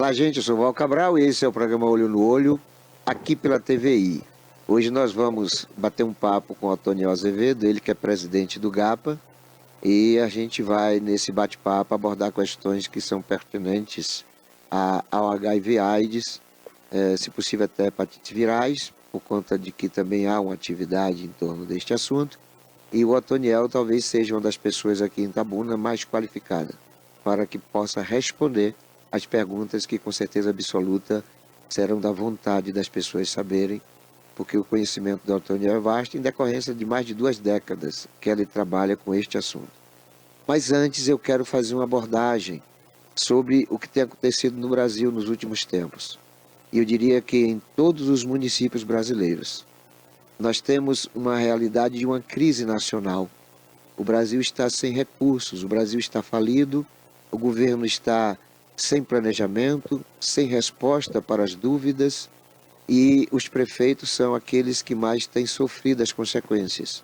Olá, gente, eu sou o Val Cabral e esse é o programa Olho no Olho, aqui pela TVI. Hoje nós vamos bater um papo com o Otoniel Azevedo, ele que é presidente do GAPA, e a gente vai, nesse bate-papo, abordar questões que são pertinentes ao HIV/AIDS, se possível até hepatites virais, por conta de que também há uma atividade em torno deste assunto, e o Otoniel talvez seja uma das pessoas aqui em Itabuna mais qualificada para que possa responder as perguntas que com certeza absoluta serão da vontade das pessoas saberem, porque o conhecimento do Otoniel é vasto em decorrência de mais de 2 décadas que ele trabalha com este assunto. Mas antes eu quero fazer uma abordagem sobre o que tem acontecido no Brasil nos últimos tempos. E eu diria que em todos os municípios brasileiros nós temos uma realidade de uma crise nacional. O Brasil está sem recursos, o Brasil está falido, o governo está sem planejamento, sem resposta para as dúvidas, e os prefeitos são aqueles que mais têm sofrido as consequências,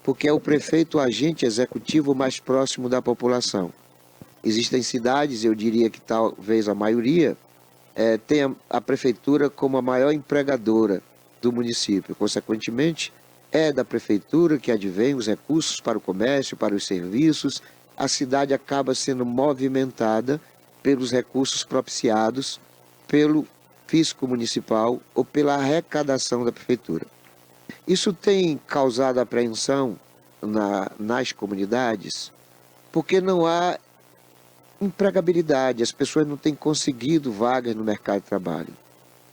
porque é o prefeito o agente executivo mais próximo da população. Existem cidades, eu diria que talvez a maioria, tem a prefeitura como a maior empregadora do município. Consequentemente, é da prefeitura que advém os recursos para o comércio, para os serviços. A cidade acaba sendo movimentada pelos recursos propiciados pelo fisco municipal ou pela arrecadação da prefeitura. Isso tem causado apreensão nas comunidades, porque não há empregabilidade, as pessoas não têm conseguido vagas no mercado de trabalho.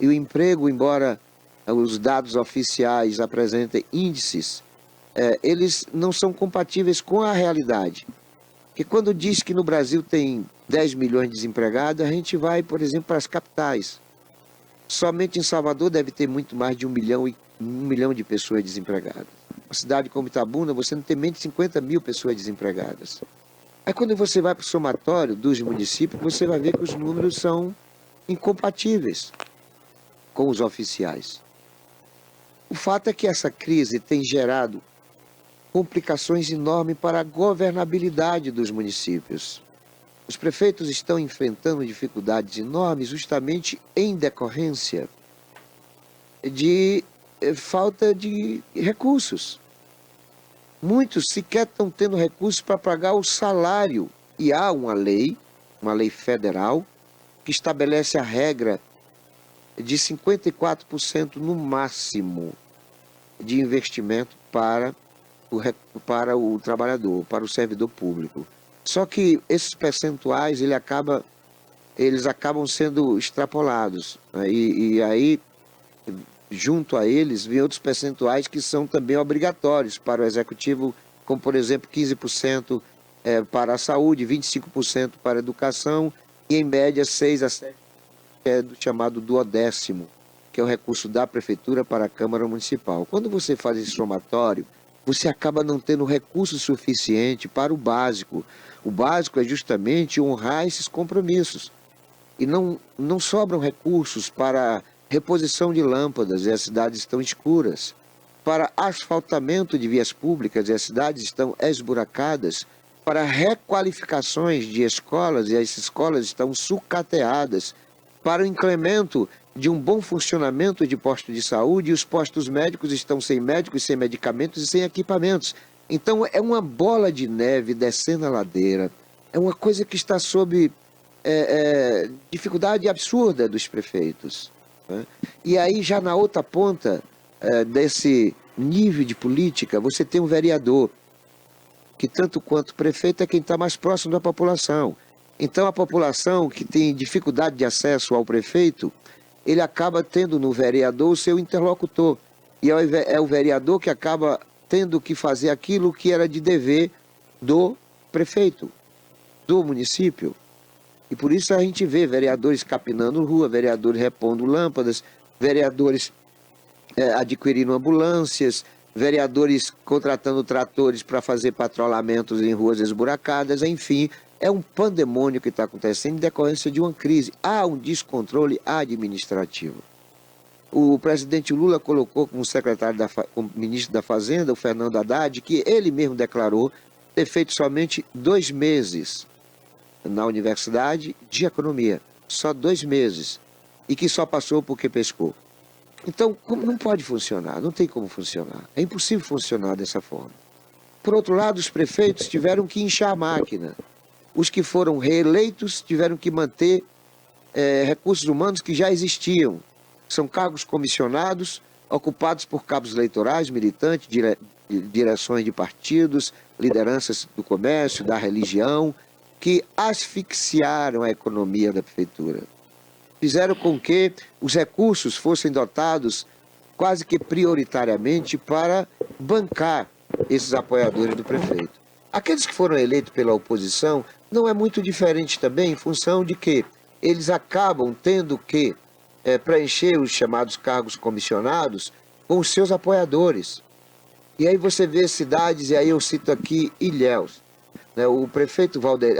E o emprego, embora os dados oficiais apresentem índices, eles não são compatíveis com a realidade. Porque quando diz que no Brasil tem 10 milhões de desempregados, a gente vai, por exemplo, para as capitais. Somente em Salvador deve ter muito mais de 1 milhão de pessoas desempregadas. Uma cidade como Itabuna, você não tem menos de 50 mil pessoas desempregadas. Aí quando você vai para o somatório dos municípios, você vai ver que os números são incompatíveis com os oficiais. O fato é que essa crise tem gerado complicações enormes para a governabilidade dos municípios. Os prefeitos estão enfrentando dificuldades enormes justamente em decorrência de falta de recursos. Muitos sequer estão tendo recursos para pagar o salário. E há uma lei federal, que estabelece a regra de 54% no máximo de investimento para o trabalhador, para o servidor público. Só que esses percentuais eles acabam sendo extrapolados, né? E aí, junto a eles, vem outros percentuais que são também obrigatórios para o executivo, como por exemplo 15% para a saúde, 25% para a educação e em média 6 a 7% é do chamado duodécimo, que é o recurso da prefeitura para a Câmara Municipal. Quando você faz esse somatório, você acaba não tendo recurso suficiente para o básico. O básico é justamente honrar esses compromissos. E não sobram recursos para reposição de lâmpadas, e as cidades estão escuras. Para asfaltamento de vias públicas, e as cidades estão esburacadas. Para requalificações de escolas, e as escolas estão sucateadas. Para o incremento de um bom funcionamento de postos de saúde, e os postos médicos estão sem médicos, sem medicamentos e sem equipamentos. Então é uma bola de neve descendo a ladeira, é uma coisa que está sob dificuldade absurda dos prefeitos, né? E aí já na outra ponta desse nível de política, você tem um vereador, que tanto quanto prefeito é quem está mais próximo da população. Então a população que tem dificuldade de acesso ao prefeito, ele acaba tendo no vereador o seu interlocutor. E é o vereador que acaba tendo que fazer aquilo que era de dever do prefeito, do município. E por isso a gente vê vereadores capinando rua, vereadores repondo lâmpadas, vereadores adquirindo ambulâncias, vereadores contratando tratores para fazer patrulhamentos em ruas esburacadas, enfim. É um pandemônio que está acontecendo em decorrência de uma crise. Há um descontrole administrativo. O presidente Lula colocou como como ministro da Fazenda, o Fernando Haddad, que ele mesmo declarou ter feito somente 2 meses na Universidade de Economia. só 2 meses, e que só passou porque pescou. Então, não pode funcionar, não tem como funcionar. É impossível funcionar dessa forma. Por outro lado, os prefeitos tiveram que inchar a máquina. Os que foram reeleitos tiveram que manter recursos humanos que já existiam. São cargos comissionados, ocupados por cabos eleitorais, militantes, direções de partidos, lideranças do comércio, da religião, que asfixiaram a economia da prefeitura. Fizeram com que os recursos fossem dotados quase que prioritariamente para bancar esses apoiadores do prefeito. Aqueles que foram eleitos pela oposição não é muito diferente também, em função de que eles acabam tendo que preencher os chamados cargos comissionados com os seus apoiadores. E aí você vê cidades, e aí eu cito aqui Ilhéus, né? O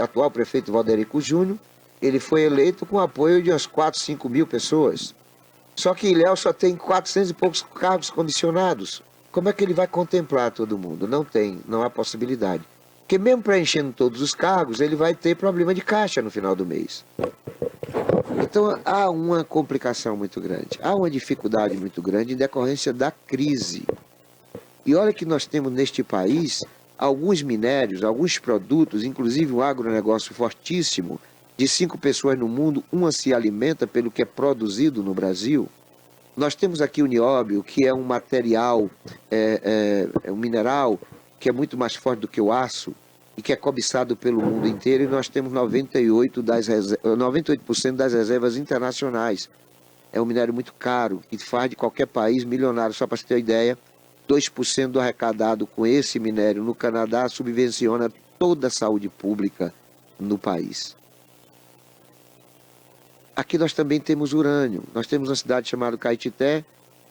atual prefeito Valderico Júnior, ele foi eleito com apoio de umas 4, 5 mil pessoas. Só que Ilhéus só tem 400 e poucos cargos comissionados. Como é que ele vai contemplar todo mundo? Não há possibilidade. Porque mesmo preenchendo todos os cargos, ele vai ter problema de caixa no final do mês. Então há uma complicação muito grande, há uma dificuldade muito grande em decorrência da crise. E olha que nós temos neste país alguns minérios, alguns produtos, inclusive um agronegócio fortíssimo, de 5 pessoas no mundo, uma se alimenta pelo que é produzido no Brasil. Nós temos aqui o nióbio, que é um material, um mineral que é muito mais forte do que o aço e que é cobiçado pelo mundo inteiro, e nós temos 98% das reservas internacionais. É um minério muito caro, que faz de qualquer país milionário. Só para você ter uma ideia, 2% do arrecadado com esse minério no Canadá subvenciona toda a saúde pública no país. Aqui nós também temos urânio. Nós temos uma cidade chamada Caetité,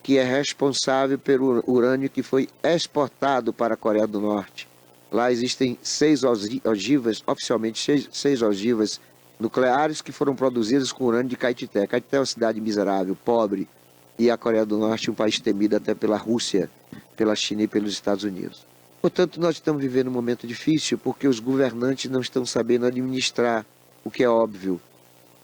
que é responsável pelo urânio que foi exportado para a Coreia do Norte. Lá existem 6 ogivas, oficialmente 6 ogivas nucleares que foram produzidas com urânio de Caetité. Caetité é uma cidade miserável, pobre, e a Coreia do Norte é um país temido até pela Rússia, pela China e pelos Estados Unidos. Portanto, nós estamos vivendo um momento difícil porque os governantes não estão sabendo administrar, o que é óbvio.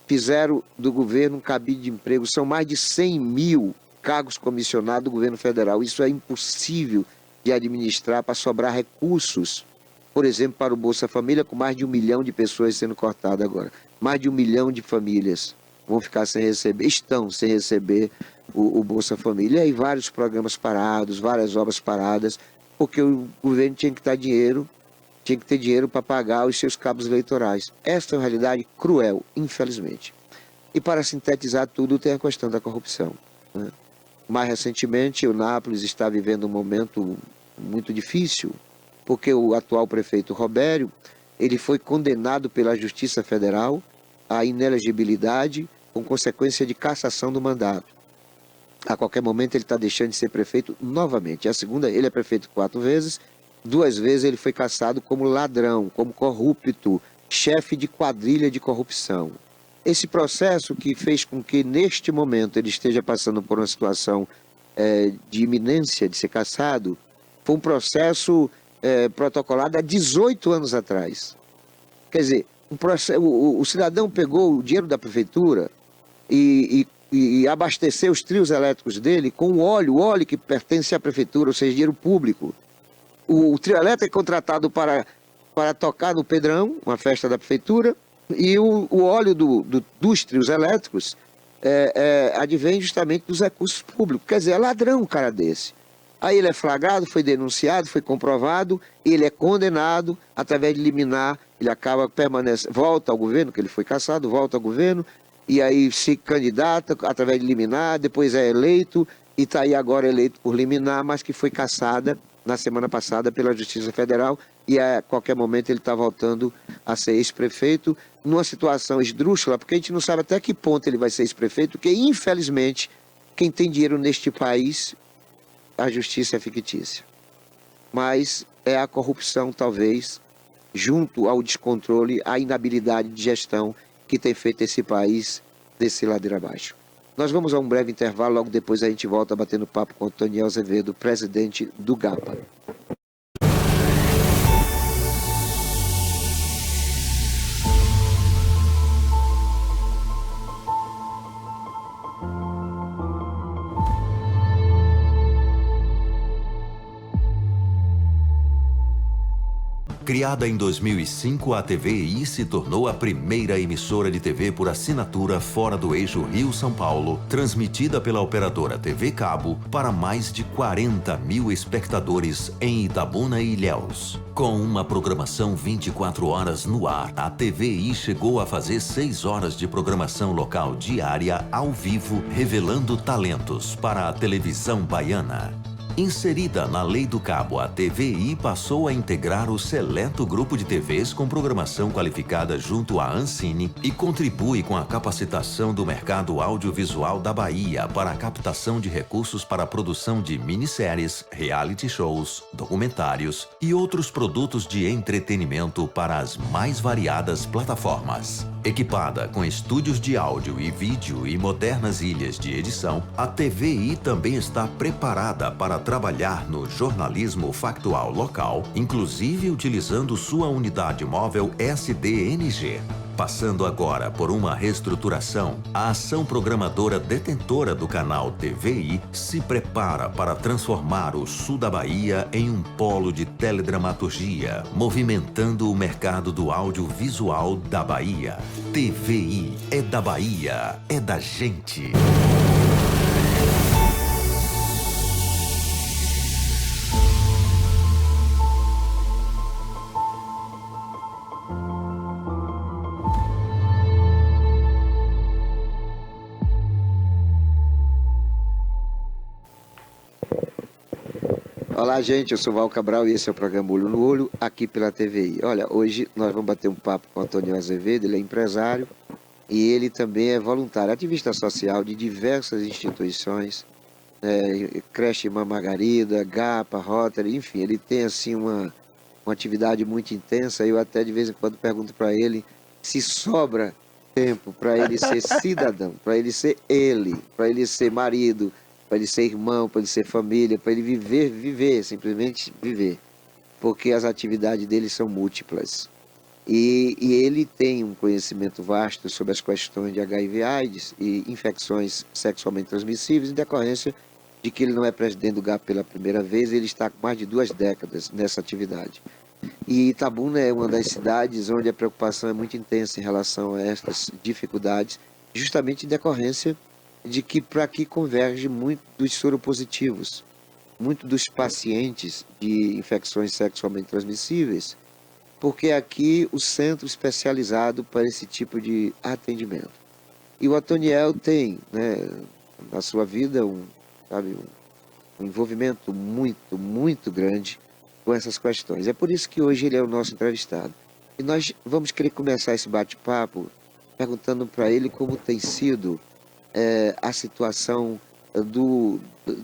Fizeram do governo um cabide de emprego, são mais de 100 mil cargos comissionados do governo federal. Isso é impossível de administrar para sobrar recursos, por exemplo, para o Bolsa Família, com mais de 1 milhão de pessoas sendo cortadas agora. Mais de 1 milhão de famílias vão ficar sem receber, estão sem receber o Bolsa Família. E aí vários programas parados, várias obras paradas, porque o governo tinha que ter dinheiro para pagar os seus cabos eleitorais. Esta é uma realidade cruel, infelizmente. E para sintetizar tudo, tem a questão da corrupção, né? Mais recentemente, o Nápoles está vivendo um momento muito difícil, porque o atual prefeito Robério, ele foi condenado pela Justiça Federal à inelegibilidade com consequência de cassação do mandato. A qualquer momento ele está deixando de ser prefeito novamente. A segunda, ele é prefeito 4 vezes, 2 vezes ele foi cassado como ladrão, como corrupto, chefe de quadrilha de corrupção. Esse processo que fez com que, neste momento, ele esteja passando por uma situação de iminência de ser cassado, foi um processo protocolado há 18 anos atrás. Quer dizer, o cidadão pegou o dinheiro da prefeitura e abasteceu os trios elétricos dele com o óleo que pertence à prefeitura, ou seja, dinheiro público. O trio elétrico é contratado para tocar no Pedrão, uma festa da prefeitura, e o óleo dos trios elétricos advém justamente dos recursos públicos. Quer dizer, é ladrão um cara desse. Aí ele é flagrado, foi denunciado, foi comprovado, ele é condenado através de liminar, ele acaba permanecendo, volta ao governo, que ele foi cassado, volta ao governo, e aí se candidata através de liminar, depois é eleito, e está aí agora eleito por liminar, mas que foi cassada na semana passada pela Justiça Federal, e a qualquer momento ele está voltando a ser ex-prefeito, numa situação esdrúxula, porque a gente não sabe até que ponto ele vai ser ex-prefeito, porque infelizmente quem tem dinheiro neste país, a justiça é fictícia. Mas é a corrupção, talvez, junto ao descontrole, a inabilidade de gestão que tem feito esse país descer ladeira abaixo. Nós vamos a um breve intervalo, logo depois a gente volta batendo papo com o Otoniel Azevedo, presidente do GAPA. Criada em 2005, a TVI se tornou a primeira emissora de TV por assinatura fora do eixo Rio-São Paulo, transmitida pela operadora TV Cabo para mais de 40 mil espectadores em Itabuna e Ilhéus. Com uma programação 24 horas no ar, a TVI chegou a fazer 6 horas de programação local diária ao vivo, revelando talentos para a televisão baiana. Inserida na Lei do Cabo, a TVI passou a integrar o seleto grupo de TVs com programação qualificada junto à Ancine e contribui com a capacitação do mercado audiovisual da Bahia para a captação de recursos para a produção de minisséries, reality shows, documentários e outros produtos de entretenimento para as mais variadas plataformas. Equipada com estúdios de áudio e vídeo e modernas ilhas de edição, a TVI também está preparada para trabalhar no jornalismo factual local, inclusive utilizando sua unidade móvel SDNG. Passando agora por uma reestruturação, a ação programadora detentora do canal TVI se prepara para transformar o sul da Bahia em um polo de teledramaturgia, movimentando o mercado do audiovisual da Bahia. TVI é da Bahia, é da gente. Olá, gente, eu sou Val Cabral e esse é o programa Olho no Olho, aqui pela TVI. Olha, hoje nós vamos bater um papo com o Antônio Azevedo, ele é empresário e ele também é voluntário, ativista social de diversas instituições, Creche Irmã Margarida, GAPA, Rotary, enfim, ele tem assim uma atividade muito intensa. Eu até de vez em quando pergunto para ele se sobra tempo para ele ser cidadão, para ele ser marido, para ele ser irmão, para ele ser família, para ele viver, simplesmente viver. Porque as atividades dele são múltiplas. E ele tem um conhecimento vasto sobre as questões de HIV/AIDS e infecções sexualmente transmissíveis, em decorrência de que ele não é presidente do GAP pela primeira vez, ele está com mais de 2 décadas nessa atividade. E Itabuna é uma das cidades onde a preocupação é muito intensa em relação a estas dificuldades, justamente em decorrência de que para aqui converge muito dos soropositivos, muito dos pacientes de infecções sexualmente transmissíveis, porque aqui o centro especializado para esse tipo de atendimento. E o Antoniel tem, na sua vida, um envolvimento muito grande com essas questões. É por isso que hoje ele é o nosso entrevistado. E nós vamos querer começar esse bate-papo perguntando para ele como tem sido a situação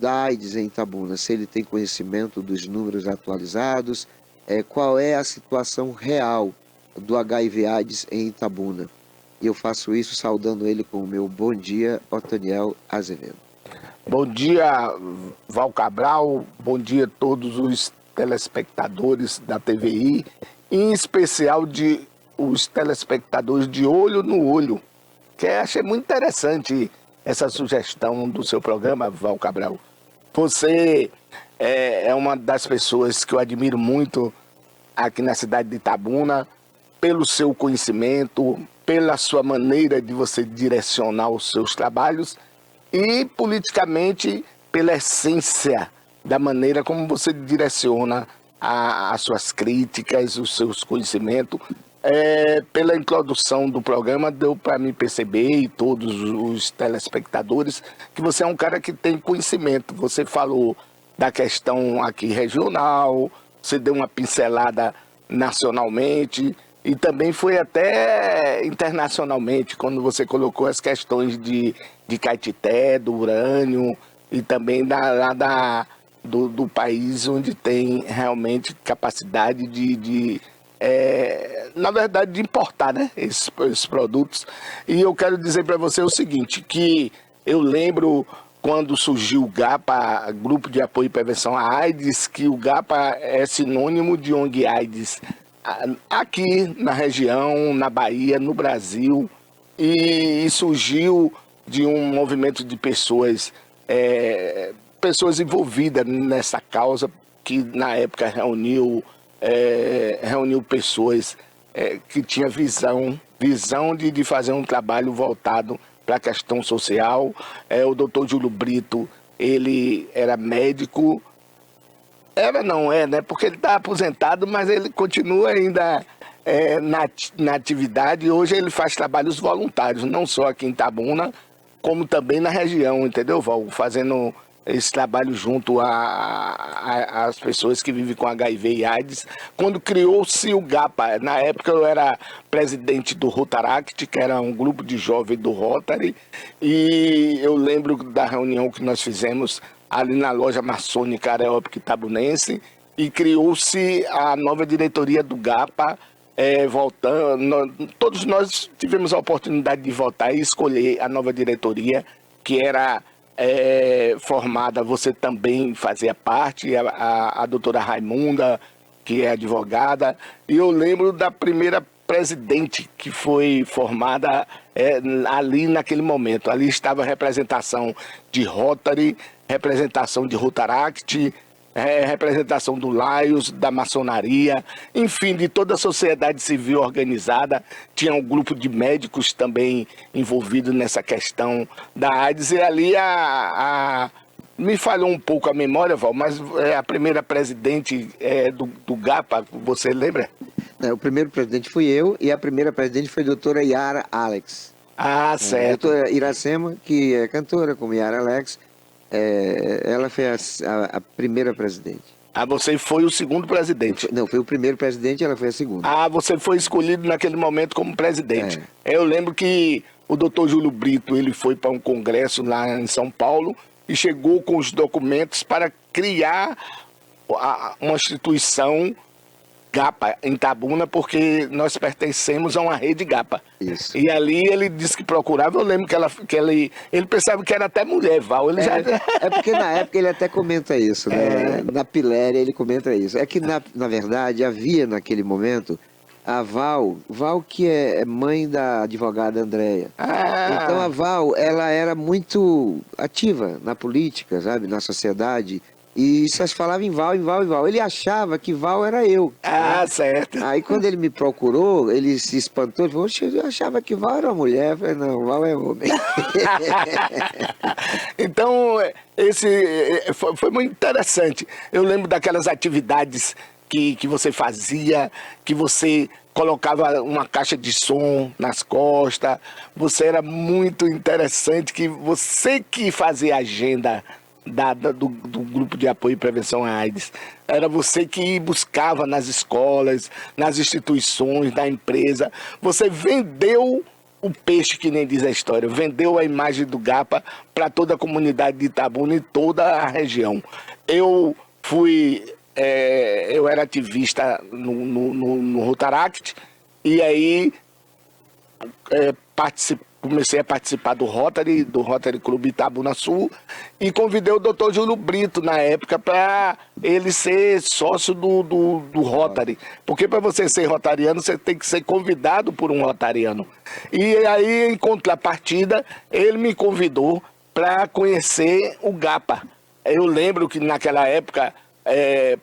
da AIDS em Itabuna, se ele tem conhecimento dos números atualizados, qual é a situação real do HIV/AIDS em Itabuna. E eu faço isso saudando ele com o meu bom dia, Antoniel Azevedo. Bom dia, Val Cabral, bom dia a todos os telespectadores da TVI, em especial os telespectadores de Olho no Olho, que achei muito interessante essa sugestão do seu programa, Val Cabral. Você é uma das pessoas que eu admiro muito aqui na cidade de Itabuna, pelo seu conhecimento, pela sua maneira de você direcionar os seus trabalhos e politicamente pela essência da maneira como você direciona as suas críticas, os seus conhecimentos. Pela introdução do programa, deu para mim perceber, e todos os telespectadores, que você é um cara que tem conhecimento. Você falou da questão aqui regional, você deu uma pincelada nacionalmente e também foi até internacionalmente, quando você colocou as questões de Caetité, do urânio e também do país onde tem realmente capacidade na verdade, de importar, né, esses produtos. E eu quero dizer para você o seguinte, que eu lembro quando surgiu o GAPA, Grupo de Apoio e Prevenção à AIDS, que o GAPA é sinônimo de ONG AIDS aqui na região, na Bahia, no Brasil, e surgiu de um movimento de pessoas envolvidas nessa causa, que na época reuniu reuniu pessoas que tinham visão de fazer um trabalho voltado para a questão social. O doutor Júlio Brito, ele era médico, não é, né? Porque ele está aposentado, mas ele continua ainda na atividade. Hoje ele faz trabalhos voluntários, não só aqui em Itabuna, como também na região, entendeu, Val? Fazendo esse trabalho junto às pessoas que vivem com HIV e AIDS. Quando criou-se o GAPA, na época eu era presidente do Rotaract, que era um grupo de jovens do Rotary, e eu lembro da reunião que nós fizemos ali na loja maçônica Areópago Itabunense, e criou-se a nova diretoria do GAPA. Todos nós tivemos a oportunidade de votar e escolher a nova diretoria, que era formada, você também fazia parte, a doutora Raimunda, que é advogada, e eu lembro da primeira presidente que foi formada ali naquele momento. Ali estava a representação de Rotary, representação de Rotaract, representação do Laios, da maçonaria, enfim, de toda a sociedade civil organizada. Tinha um grupo de médicos também envolvido nessa questão da AIDS, e ali me falhou um pouco a memória, Val, mas a primeira presidente do GAPA, você lembra? O primeiro presidente fui eu, e a primeira presidente foi a doutora Yara Alex. Ah, certo. A doutora Iracema, que é cantora, como Yara Alex, ela foi a primeira presidente. Ah, você foi o segundo presidente? Não, foi o primeiro presidente e ela foi a segunda. Ah, você foi escolhido naquele momento como presidente. Eu lembro que o doutor Júlio Brito, ele foi para um congresso lá em São Paulo e chegou com os documentos para criar uma instituição GAPA em Itabuna, porque nós pertencemos a uma rede GAPA. Isso. E ali ele disse que procurava, eu lembro que ele pensava que era até mulher, Val. Ele já... porque na época ele até comenta isso, né? Na Piléria ele comenta isso. É que na verdade havia naquele momento a Val que é mãe da advogada Andréia. Então a Val, ela era muito ativa na política, sabe? Na sociedade. E só se falava em Val. Ele achava que Val era eu. Ah, certo. Aí quando ele me procurou, ele se espantou. Ele falou, eu achava que Val era uma mulher. Eu falei, não, Val é homem. Então, foi muito interessante. Eu lembro daquelas atividades que você fazia, que você colocava uma caixa de som nas costas. Você era muito interessante, que você que fazia a agenda do grupo de apoio e prevenção à AIDS. Era você que buscava nas escolas, nas instituições, da empresa. Você vendeu o peixe, que nem diz a história, vendeu a imagem do GAPA para toda a comunidade de Itabuna e toda a região. Eu era ativista no Rotaract, e aí comecei a participar do Rotary Clube Itabuna Sul, e convidei o doutor Júlio Brito, na época, para ele ser sócio do Rotary. Porque para você ser rotariano, você tem que ser convidado por um rotariano. E aí, em contrapartida, ele me convidou para conhecer o GAPA. Eu lembro que naquela época,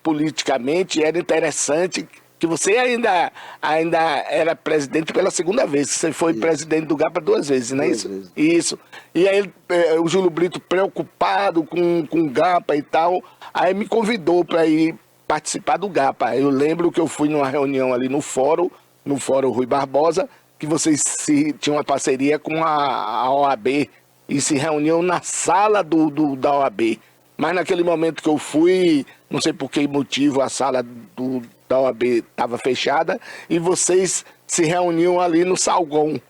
politicamente, era interessante que você ainda era presidente pela segunda vez. Você foi presidente do GAPA 2 vezes, não é isso? Vezes. Isso. E aí o Júlio Brito, preocupado com o GAPA e tal, aí me convidou para ir participar do GAPA. Eu lembro que eu fui numa reunião ali no Fórum Rui Barbosa, que vocês tinham uma parceria com a OAB, e se reuniam na sala da OAB. Mas naquele momento que eu fui, não sei por que motivo, a sala da OAB estava fechada, e vocês se reuniam ali no Salgão,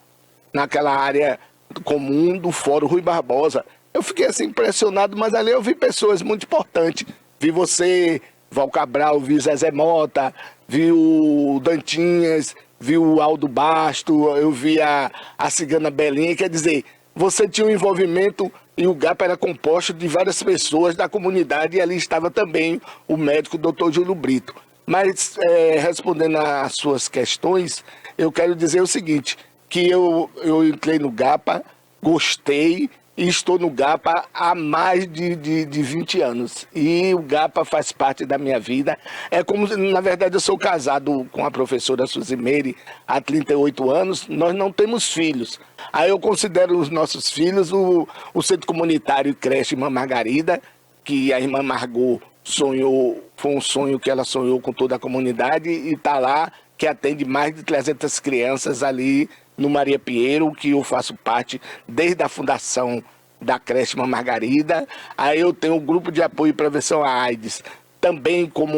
naquela área comum do Fórum Rui Barbosa. Eu fiquei assim impressionado, mas ali eu vi pessoas muito importantes. Vi você, Val Cabral, vi o Zezé Mota, vi o Dantinhas, vi o Aldo Basto, eu vi a Cigana Belinha. Quer dizer, você tinha um envolvimento, e o GAPA era composto de várias pessoas da comunidade, e ali estava também o médico Dr. Júlio Brito. Mas, respondendo às suas questões, eu quero dizer o seguinte, que eu entrei no GAPA, gostei, e estou no GAPA há mais de 20 anos. E o GAPA faz parte da minha vida. É como, na verdade, eu sou casado com a professora Suzy Meire há 38 anos, nós não temos filhos. Aí eu considero os nossos filhos o Centro Comunitário e Creche Irmã Margarida, que a irmã Margot sonhou, foi um sonho que ela sonhou com toda a comunidade e está lá, que atende mais de 300 crianças ali no Maria Pinheiro, que eu faço parte desde a fundação da creche Irmã Margarida. Aí eu tenho um grupo de apoio e prevenção à AIDS, também como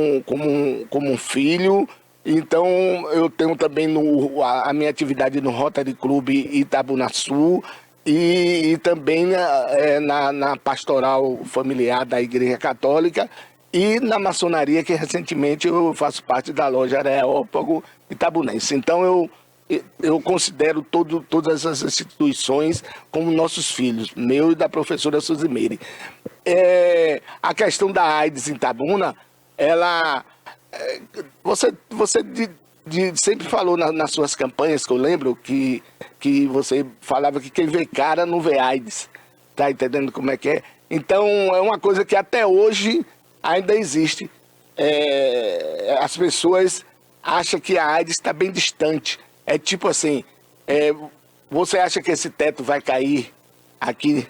um filho. Então eu tenho também a minha atividade no Rotary Club Itabuna Sul e também na pastoral familiar da Igreja Católica e na maçonaria, que recentemente eu faço parte da loja Areópago Itabunense. Então eu considero todas essas instituições como nossos filhos, meu e da professora Suzy Meire. A questão da AIDS em Itabuna, você sempre falou nas suas campanhas, que eu lembro, que você falava que quem vê cara não vê AIDS. Tá entendendo como é que é? Então é uma coisa que até hoje ainda existe. As pessoas acham que a AIDS está bem distante. É tipo assim, você acha que esse teto vai cair aqui?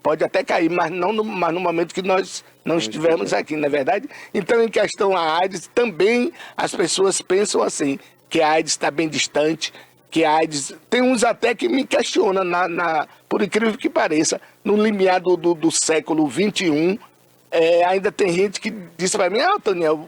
Pode até cair, mas não no momento que nós não estivermos aqui, não é verdade? Então, em questão à AIDS, também as pessoas pensam assim, que a AIDS está bem distante, que a AIDS... Tem uns até que me questionam, por incrível que pareça, no limiar do século XXI, ainda tem gente que diz para mim, Toniel,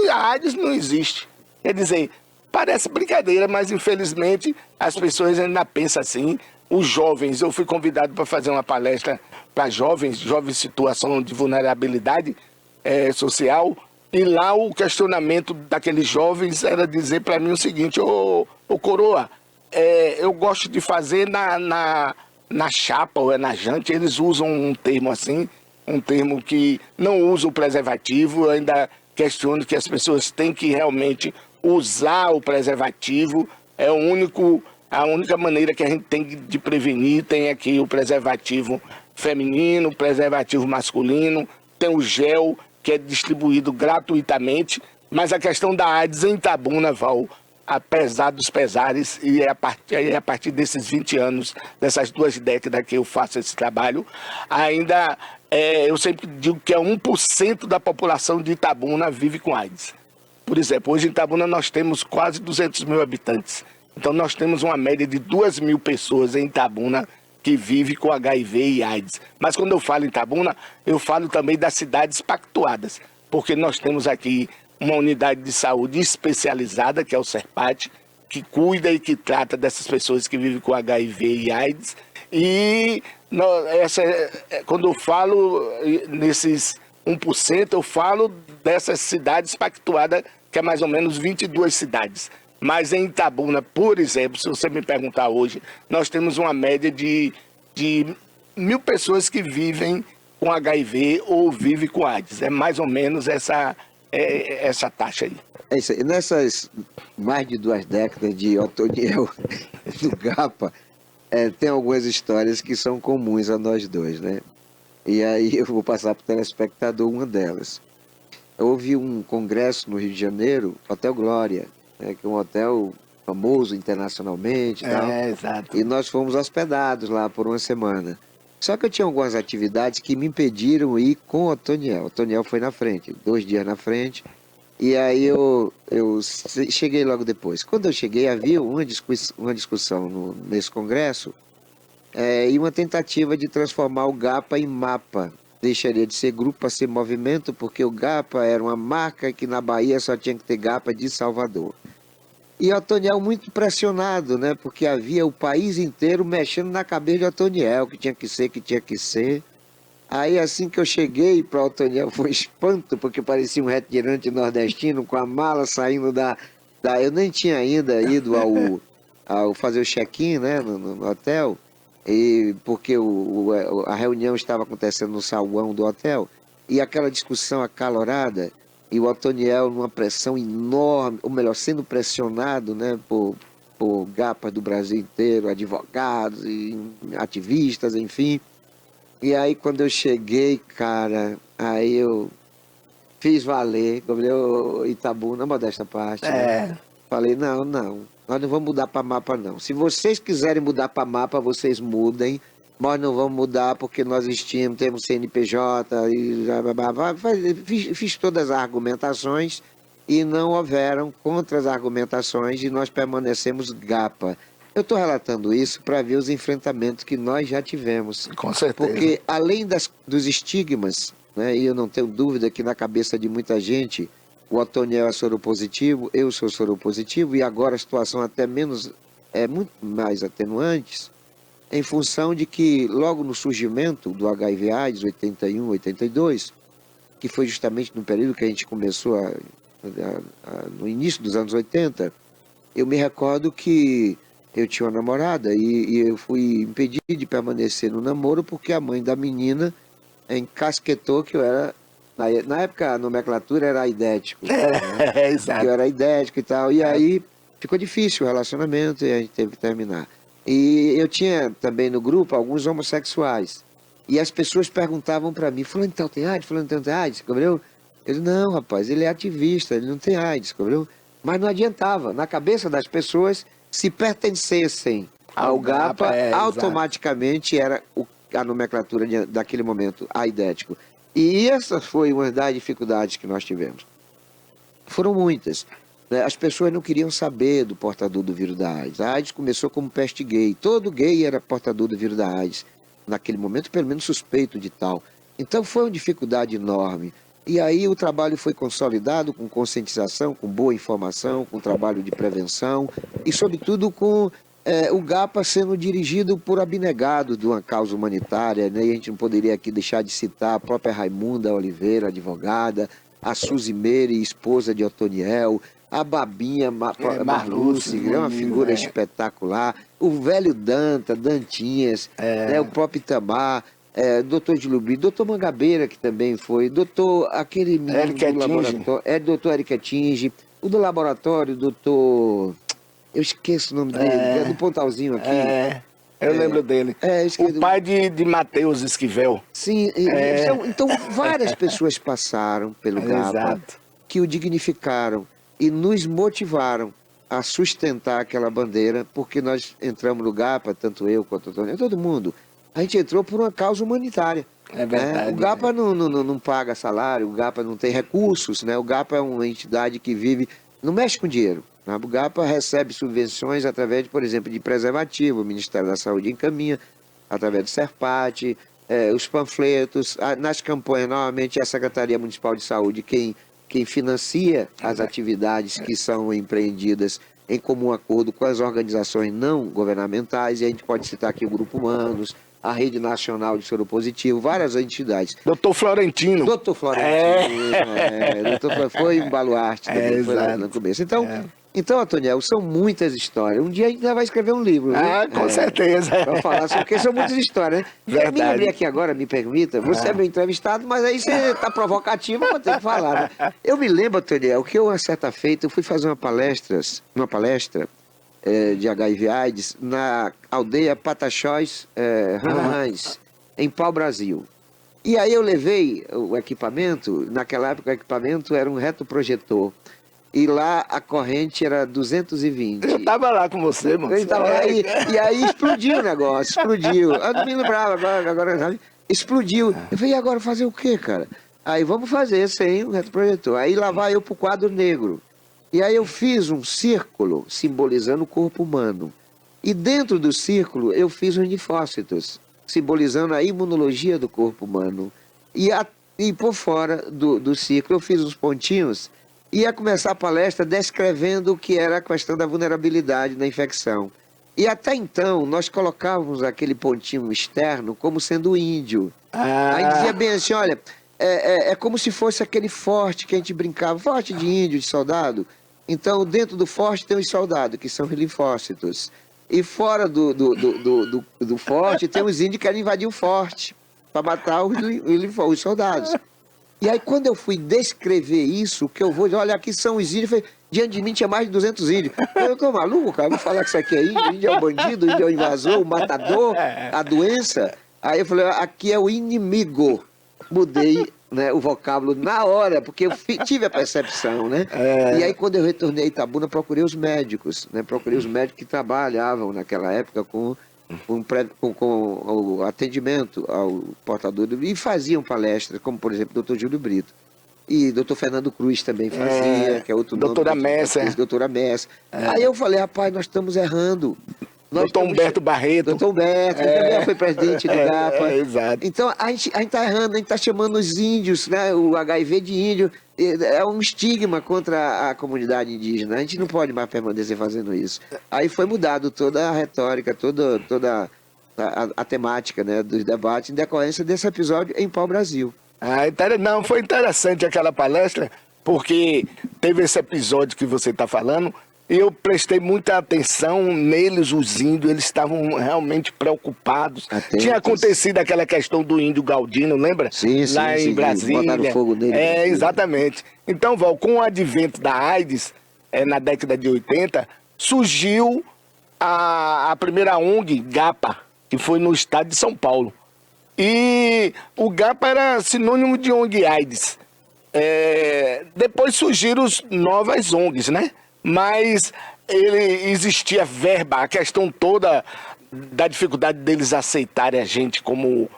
a AIDS não existe. Quer dizer, parece brincadeira, mas infelizmente as pessoas ainda pensam assim. Os jovens, eu fui convidado para fazer uma palestra para jovens em situação de vulnerabilidade social, e lá o questionamento daqueles jovens era dizer para mim o seguinte, ô coroa, eu gosto de fazer na chapa ou na jante, eles usam um termo assim, um termo que não usa o preservativo, eu ainda questiono que as pessoas têm que realmente usar o preservativo, a única maneira que a gente tem de prevenir. Tem aqui o preservativo feminino, o preservativo masculino, tem o gel que é distribuído gratuitamente, mas a questão da AIDS em Itabuna, Val, apesar dos pesares, e a partir desses 20 anos, dessas 2 décadas que eu faço esse trabalho, ainda eu sempre digo que 1% da população de Itabuna vive com AIDS. Por exemplo, hoje em Itabuna nós temos quase 200 mil habitantes. Então nós temos uma média de 2 mil pessoas em Itabuna que vivem com HIV e AIDS. Mas quando eu falo em Itabuna, eu falo também das cidades pactuadas, porque nós temos aqui uma unidade de saúde especializada, que é o Serpat, que cuida e que trata dessas pessoas que vivem com HIV e AIDS. E quando eu falo nesses 1%, eu falo dessas cidades pactuadas, que é mais ou menos 22 cidades. Mas em Itabuna, por exemplo, se você me perguntar hoje, nós temos uma média de 1.000 pessoas que vivem com HIV ou vivem com AIDS. É mais ou menos essa taxa aí. É isso aí. Nessas mais de 2 décadas de Otoniel do GAPA, tem algumas histórias que são comuns a nós dois, né? E aí eu vou passar para o telespectador uma delas. Houve um congresso no Rio de Janeiro, Hotel Glória, que é um hotel famoso internacionalmente e tal. Exato. E nós fomos hospedados lá por uma semana. Só que eu tinha algumas atividades que me impediram ir com o Otoniel. O Otoniel foi na frente, 2 dias na frente. E aí eu cheguei logo depois. Quando eu cheguei, havia uma discussão nesse congresso e uma tentativa de transformar o GAPA em MAPA. Deixaria de ser grupo para ser movimento, porque o GAPA era uma marca que na Bahia só tinha que ter GAPA de Salvador. E o Otoniel muito pressionado, né? Porque havia o país inteiro mexendo na cabeça de Otoniel, que tinha que ser, que tinha que ser. Aí assim que eu cheguei para o Otoniel foi espanto, porque parecia um retirante nordestino com a mala saindo da... Eu nem tinha ainda ido ao fazer o check-in, né, no hotel, e porque a reunião estava acontecendo no saguão do hotel, e aquela discussão acalorada, e o Otoniel numa pressão enorme, ou melhor, sendo pressionado, né, por GAPA do Brasil inteiro, advogados e ativistas, enfim. E aí, quando eu cheguei, cara, aí eu fiz valer, comprei o Itabu, na modesta parte, né? Falei, não, nós não vamos mudar para mapa, não. Se vocês quiserem mudar para mapa, vocês mudem. Nós não vamos mudar porque nós existimos, temos CNPJ, fiz todas as argumentações e não houveram contra-argumentações e nós permanecemos GAPA. Eu estou relatando isso para ver os enfrentamentos que nós já tivemos. Com certeza. Porque além dos estigmas, né, e eu não tenho dúvida que na cabeça de muita gente, o Otoniel é soropositivo, eu sou soropositivo, e agora a situação até menos, é muito mais atenuante, em função de que logo no surgimento do HIV/AIDS, 81, 82, que foi justamente no período que a gente começou no início dos anos 80, eu me recordo que eu tinha uma namorada e eu fui impedido de permanecer no namoro porque a mãe da menina encasquetou que eu era... Na época a nomenclatura era aidético. Né? Exato. Que eu era aidético e tal. E aí ficou difícil o relacionamento e a gente teve que terminar. E eu tinha também no grupo alguns homossexuais. E as pessoas perguntavam para mim, fulano então tem AIDS? Fulano então tem AIDS? Entendeu? Eu disse, não, rapaz, ele é ativista, ele não tem AIDS, entendeu? Mas não adiantava. Na cabeça das pessoas, se pertencessem ao GAPA, automaticamente era a nomenclatura daquele momento, aidético. E essa foi uma das dificuldades que nós tivemos. Foram muitas. Né? As pessoas não queriam saber do portador do vírus da AIDS. A AIDS começou como peste gay. Todo gay era portador do vírus da AIDS. Naquele momento, pelo menos suspeito de tal. Então foi uma dificuldade enorme. E aí o trabalho foi consolidado com conscientização, com boa informação, com trabalho de prevenção e, sobretudo, com o GAPA sendo dirigido por abnegados de uma causa humanitária, né? E a gente não poderia aqui deixar de citar a própria Raimunda Oliveira, advogada, a Suzy Meire, esposa de Otoniel, a Babinha Marluce, é uma figura espetacular, o velho Dantinhas, né? O próprio Itamar, doutor de Lubi, doutor Mangabeira, que também foi, doutor, aquele menino do laboratório, doutor Eric Atinge, o do laboratório, doutor... Eu esqueço o nome dele, é do Pontalzinho aqui. Eu lembro dele. O pai de Matheus Esquivel. Sim, então várias pessoas passaram pelo GAPA que o dignificaram e nos motivaram a sustentar aquela bandeira, porque nós entramos no GAPA, tanto eu quanto o Antônio, todo mundo. A gente entrou por uma causa humanitária. É verdade. O GAPA não paga salário, o GAPA não tem recursos, né? O GAPA é uma entidade que vive, não mexe com dinheiro. O GAPA recebe subvenções através, por exemplo, de preservativo, o Ministério da Saúde encaminha, através do Serpat, os panfletos, nas campanhas, normalmente é a Secretaria Municipal de Saúde quem financia as atividades que são empreendidas em comum acordo com as organizações não governamentais, e a gente pode citar aqui o Grupo Humanos, a Rede Nacional de Soropositivo, várias entidades. Doutor Florentino. Doutor Florentino, foi um baluarte também, foi lá no começo. Então, Otoniel, são muitas histórias. Um dia a gente vai escrever um livro. Com certeza. Para falar sobre, porque são muitas histórias, né? Verdade. Me lembrei aqui agora, me permita, você é meu entrevistado, mas aí você está provocativo, eu vou ter que falar. Né? Eu me lembro, Otoniel, que uma certa feita, eu fui fazer uma palestra de HIV/AIDS na aldeia Pataxós, Ranrães, em Pau-Brasil. E aí eu levei o equipamento, naquela época o equipamento era um retroprojetor. E lá a corrente era 220. Eu estava lá com você, mano. E aí explodiu o negócio, explodiu. Eu não me lembrava agora sabe? Explodiu. Eu falei, e agora fazer o quê, cara? Aí vamos fazer sem o retroprojetor. Aí lá vai eu pro quadro negro. E aí eu fiz um círculo simbolizando o corpo humano. E dentro do círculo eu fiz os linfócitos, simbolizando a imunologia do corpo humano. E por fora do círculo eu fiz os pontinhos. Ia começar a palestra descrevendo o que era a questão da vulnerabilidade da infecção. E até então, nós colocávamos aquele pontinho externo como sendo índio. Aí dizia bem assim, olha, é como se fosse aquele forte que a gente brincava, forte de índio, de soldado. Então, dentro do forte tem os soldados, que são os linfócitos. E fora do forte tem os índios que querem invadir o forte, para matar os soldados. E aí, quando eu fui descrever isso, que eu vou dizer, olha, aqui são os índios, diante de mim tinha mais de 200 índios. Eu tô maluco, cara, vou falar que isso aqui é índio é o bandido, índio é o invasor, o matador, a doença. Aí eu falei, aqui é o inimigo. Mudei, né, o vocábulo na hora, porque eu tive a percepção, né? E aí, quando eu retornei a Itabuna, procurei os médicos, né? Procurei os médicos que trabalhavam naquela época com o atendimento ao portador e faziam palestras, como, por exemplo, o Dr. Júlio Brito. E Dr. Fernando Cruz também fazia, que é outro nome. Doutora Messa. Doutora Messa. Aí eu falei, rapaz, nós estamos errando. Doutor Humberto Barreto. Doutor Humberto, ele também foi presidente do GAPA. Exato. Então, a gente está errando, a gente está chamando os índios, né, o HIV de índio. É um estigma contra a comunidade indígena. A gente não pode mais permanecer fazendo isso. Aí foi mudado toda a retórica, toda a temática, né, dos debates em decorrência desse episódio em Pau-Brasil. Não, foi interessante aquela palestra, porque teve esse episódio que você está falando, e eu prestei muita atenção neles, os índios, eles estavam realmente preocupados. Atentos. Tinha acontecido aquela questão do índio Galdino, lembra? Sim, lá em Brasília. Botaram fogo nele. Exatamente. Então, Val, com o advento da AIDS, na década de 80, surgiu a primeira ONG, GAPA, que foi no estado de São Paulo. E o GAPA era sinônimo de ONG AIDS. Depois surgiram novas ONGs, né? Mas existia verba, a questão toda da dificuldade deles aceitarem a gente como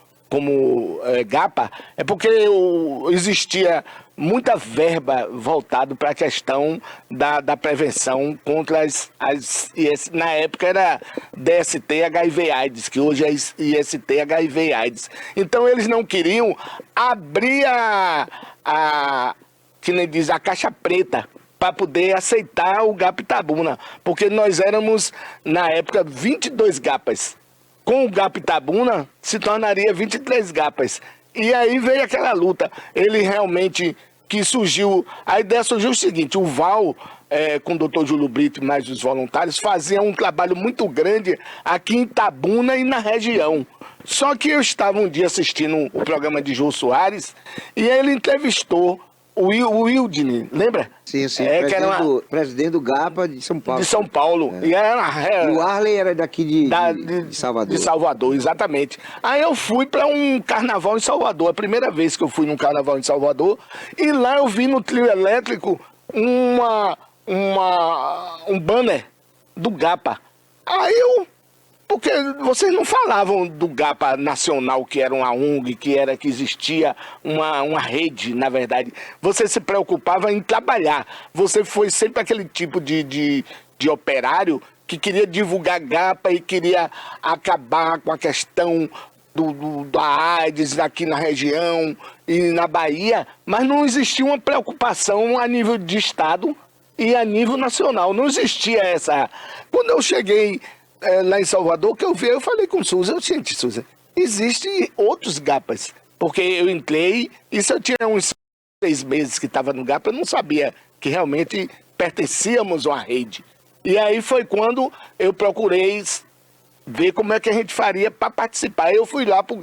GAPA, é porque existia muita verba voltada para a questão da prevenção contra na época era DST HIV AIDS, que hoje é IST HIV AIDS. Então eles não queriam abrir que nem diz, a caixa preta, para poder aceitar o GAPA Itabuna, porque nós éramos, na época, 22 GAPAs. Com o GAPA Itabuna, se tornaria 23 GAPAs. E aí veio aquela luta. Ele realmente, a ideia surgiu o seguinte, o Val, com o Dr. Júlio Brito e mais os voluntários, faziam um trabalho muito grande aqui em Itabuna e na região. Só que eu estava um dia assistindo o programa de Jô Soares, e ele entrevistou o Wildney, lembra? Sim, que era presidente do GAPA de São Paulo. De São Paulo. E o Arley era daqui de Salvador. De Salvador, exatamente. Aí eu fui para um carnaval em Salvador, a primeira vez que eu fui num carnaval em Salvador, e lá eu vi no trio elétrico um banner do GAPA. Aí porque vocês não falavam do GAPA nacional, que era uma ONG, que existia uma rede, na verdade. Você se preocupava em trabalhar. Você foi sempre aquele tipo de operário que queria divulgar GAPA e queria acabar com a questão da AIDS aqui na região e na Bahia, mas não existia uma preocupação a nível de Estado e a nível nacional. Não existia essa. Quando eu cheguei lá em Salvador, que eu falei com o Susan, gente, Susan, existem outros GAPAs, porque eu entrei, e se eu tinha uns 6 meses que estava no GAPA, eu não sabia que realmente pertencíamos a uma rede. E aí foi quando eu procurei ver como é que a gente faria para participar. Eu fui lá pro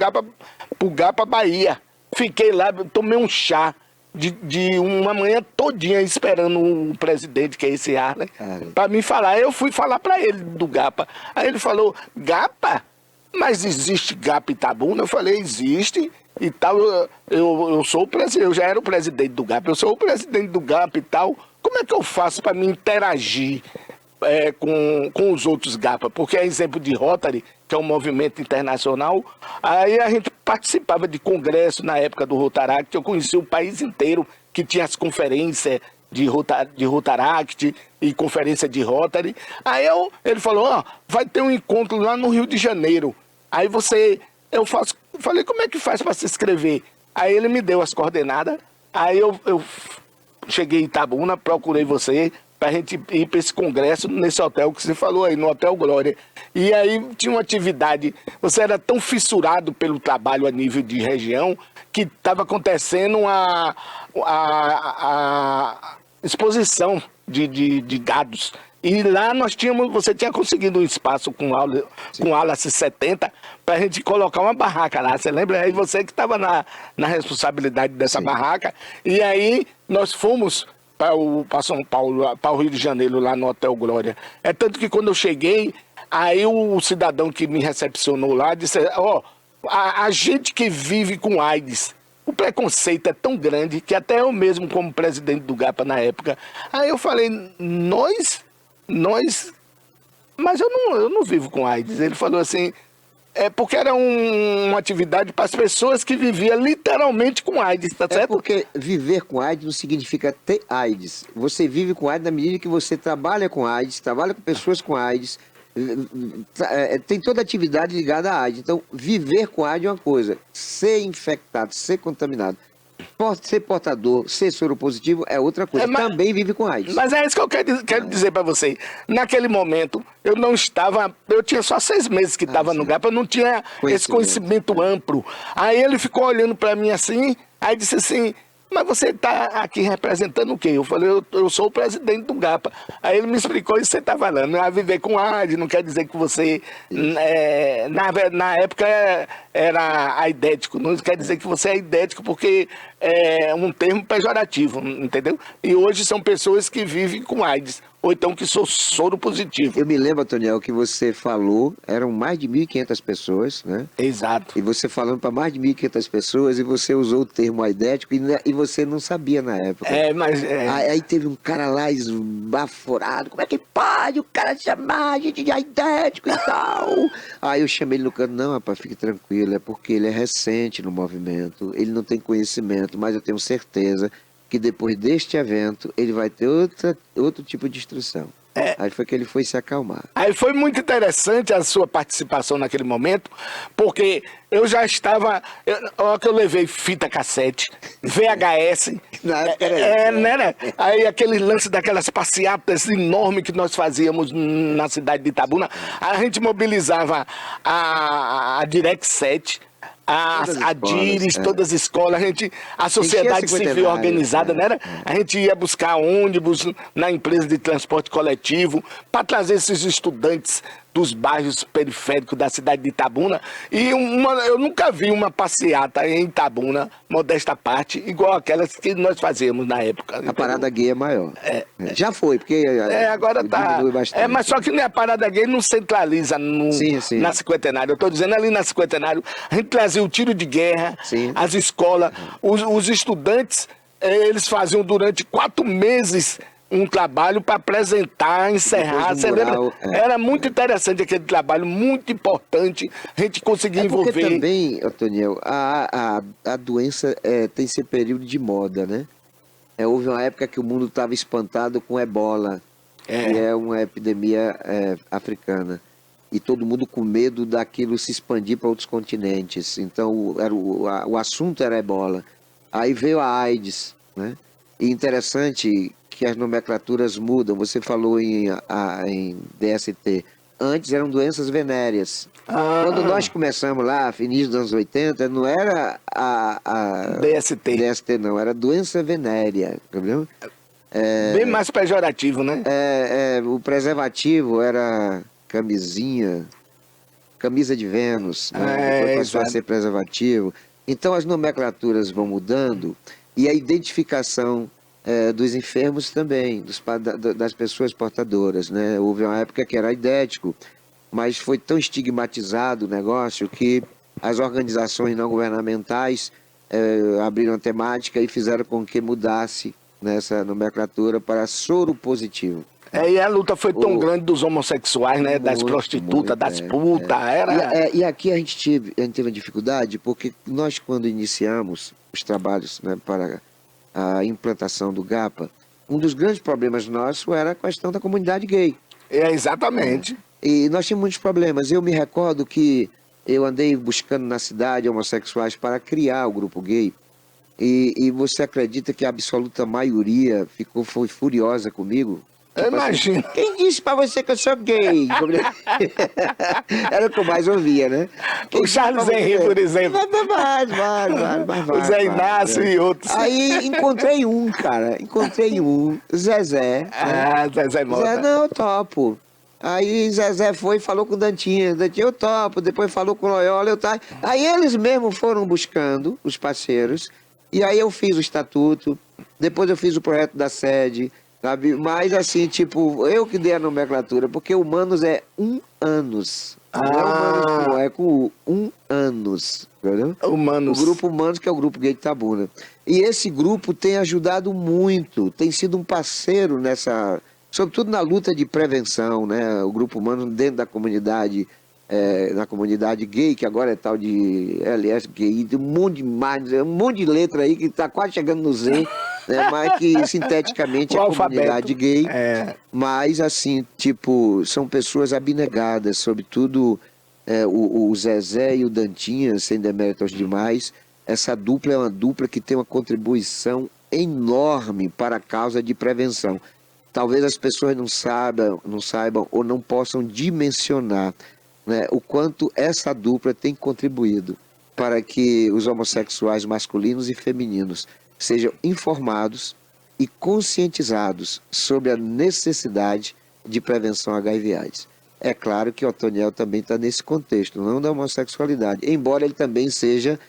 GAPA Bahia, fiquei lá, tomei um chá de uma manhã todinha esperando o presidente, que é esse Arley, para me falar. Eu fui falar para ele do GAPA. Aí ele falou, GAPA? Mas existe GAPA Itabuna? Eu falei, existe e tal. Eu sou o presidente, eu já era o presidente do GAPA, eu sou o presidente do GAPA e tal. Como é que eu faço para me interagir com os outros GAPA? Porque é exemplo de Rotary, que é um movimento internacional. Aí a gente participava de congresso na época do Rotaract, eu conheci o país inteiro, que tinha as conferências de Rotaract e conferência de Rotary. Aí ele falou, vai ter um encontro lá no Rio de Janeiro. Aí falei, como é que faz para se inscrever? Aí ele me deu as coordenadas, aí eu cheguei em Itabuna, procurei você, para a gente ir para esse congresso, nesse hotel que você falou aí, no Hotel Glória. E aí tinha uma atividade, você era tão fissurado pelo trabalho a nível de região, que estava acontecendo a exposição de gados. E lá você tinha conseguido um espaço com ala 70 para a gente colocar uma barraca lá, você lembra? Aí você que estava na responsabilidade dessa barraca. E aí nós fomos para São Paulo, para o Rio de Janeiro, lá no Hotel Glória. É tanto que quando eu cheguei, aí o cidadão que me recepcionou lá disse, a gente que vive com AIDS, o preconceito é tão grande que até eu mesmo, como presidente do GAPA na época, aí eu falei, nós, mas eu não vivo com AIDS. Ele falou assim, porque era uma atividade para as pessoas que viviam literalmente com AIDS, tá certo? Porque viver com AIDS não significa ter AIDS. Você vive com AIDS na medida que você trabalha com AIDS, trabalha com pessoas com AIDS, tem toda atividade ligada à AIDS. Então, viver com AIDS é uma coisa, ser infectado, ser contaminado, ser portador, ser soro positivo é outra coisa. Também vive com AIDS. Mas é isso que eu quero dizer para você. Naquele momento, eu não estava... Eu tinha só 6 meses que estava no GAPA, eu não tinha esse conhecimento amplo. Aí ele ficou olhando para mim assim, aí disse assim... Mas você está aqui representando o quê? Eu falei, eu sou o presidente do GAPA. Aí ele me explicou isso que você está falando. Viver com AIDS não quer dizer que você... na época era aidético. Não quer dizer que você é aidético porque é um termo pejorativo, entendeu? E hoje são pessoas que vivem com AIDS. Ou então que sou soro positivo. Eu me lembro, Antoniel, que você falou, eram mais de 1.500 pessoas, né? Exato. E você falando para mais de 1.500 pessoas e você usou o termo aidético e você não sabia na época. Aí teve um cara lá esbaforado, como é que pode o cara chamar a gente de aidético e tal? Aí eu chamei ele no canto, não, rapaz, fique tranquilo, é porque ele é recente no movimento, ele não tem conhecimento, mas eu tenho certeza que depois deste evento ele vai ter outro tipo de instrução. Aí foi que ele foi se acalmar. Aí foi muito interessante a sua participação naquele momento, porque eu já estava... Olha que eu levei fita cassete, VHS... né? Aí aquele lance daquelas passeatas enormes que nós fazíamos na cidade de Itabuna, a gente mobilizava a Direct 7... A DIRES, todas as escolas, a sociedade civil organizada, né? A gente ia buscar ônibus na empresa de transporte coletivo para trazer esses estudantes dos bairros periféricos da cidade de Itabuna. E eu nunca vi uma passeata em Itabuna, modesta parte, igual aquelas que nós fazíamos na época. A parada gay é maior. Já foi, porque... agora tá... mas só que a parada gay não centraliza na Cinquentenário. Eu estou dizendo ali na Cinquentenário, a gente trazia o tiro de guerra, as escolas, os estudantes, eles faziam durante 4 meses... um trabalho para apresentar, encerrar. Era muito interessante aquele trabalho, muito importante. A gente conseguia envolver. Porque também, Antoniel, a doença tem esse período de moda, né? Houve uma época que o mundo estava espantado com ebola, que é uma epidemia africana. E todo mundo com medo daquilo se expandir para outros continentes. Então, o assunto era ebola. Aí veio a AIDS, né? E interessante que as nomenclaturas mudam. Você falou em DST. Antes eram doenças venéreas. Quando nós começamos lá, início dos anos 80, não era a DST não, era doença venérea, entendeu? Bem mais pejorativo, né? O preservativo era camisa de Vênus, né? Depois passou a ser preservativo. Então as nomenclaturas vão mudando e a identificação dos enfermos também, das pessoas portadoras, né? Houve uma época que era aidético, mas foi tão estigmatizado o negócio que as organizações não governamentais abriram a temática e fizeram com que mudasse nessa nomenclatura para soro positivo. E a luta foi tão grande dos homossexuais, né? Das prostitutas, das putas. E aqui a gente teve uma dificuldade, porque nós, quando iniciamos os trabalhos, né, para a implantação do GAPA, um dos grandes problemas nossos era a questão da comunidade gay. Exatamente. E nós tínhamos muitos problemas. Eu me recordo que eu andei buscando na cidade homossexuais para criar o grupo gay. E você acredita que a absoluta maioria foi furiosa comigo? Eu imagino. Assim, quem disse pra você que eu sou gay? Era o que eu mais ouvia, né? O Charles Henry, por exemplo. O Zé Inácio e outros. Aí encontrei um, cara. Zezé. Zezé Mota. Zé, não, eu topo. Aí Zezé foi e falou com o Dantinho. Dantinho, eu topo. Depois falou com o Loyola, eu topo. Aí eles mesmos foram buscando os parceiros. E aí eu fiz o estatuto. Depois eu fiz o projeto da sede. Sabe? Mas assim, tipo, eu que dei a nomenclatura, porque humanos é 1 anos. Não é Humanos, é com anos, entendeu? Humanos. O grupo Humanos, que é o grupo gay de Itabuna. E esse grupo tem ajudado muito, tem sido um parceiro nessa, sobretudo na luta de prevenção, né? O grupo Humanos dentro da comunidade, na comunidade gay, que agora é tal de LS gay, tem um monte de letra aí que está quase chegando no Z, né? Mas que sinteticamente é a comunidade gay. Mas assim, tipo, são pessoas abnegadas, sobretudo o Zezé e o Dantinha, sem demérito aos demais. Essa dupla é uma dupla que tem uma contribuição enorme para a causa de prevenção. Talvez as pessoas não saibam ou não possam dimensionar, né, o quanto essa dupla tem contribuído para que os homossexuais masculinos e femininos sejam informados e conscientizados sobre a necessidade de prevenção a HIV/AIDS. É claro que o Otoniel também está nesse contexto, não da homossexualidade, embora ele também seja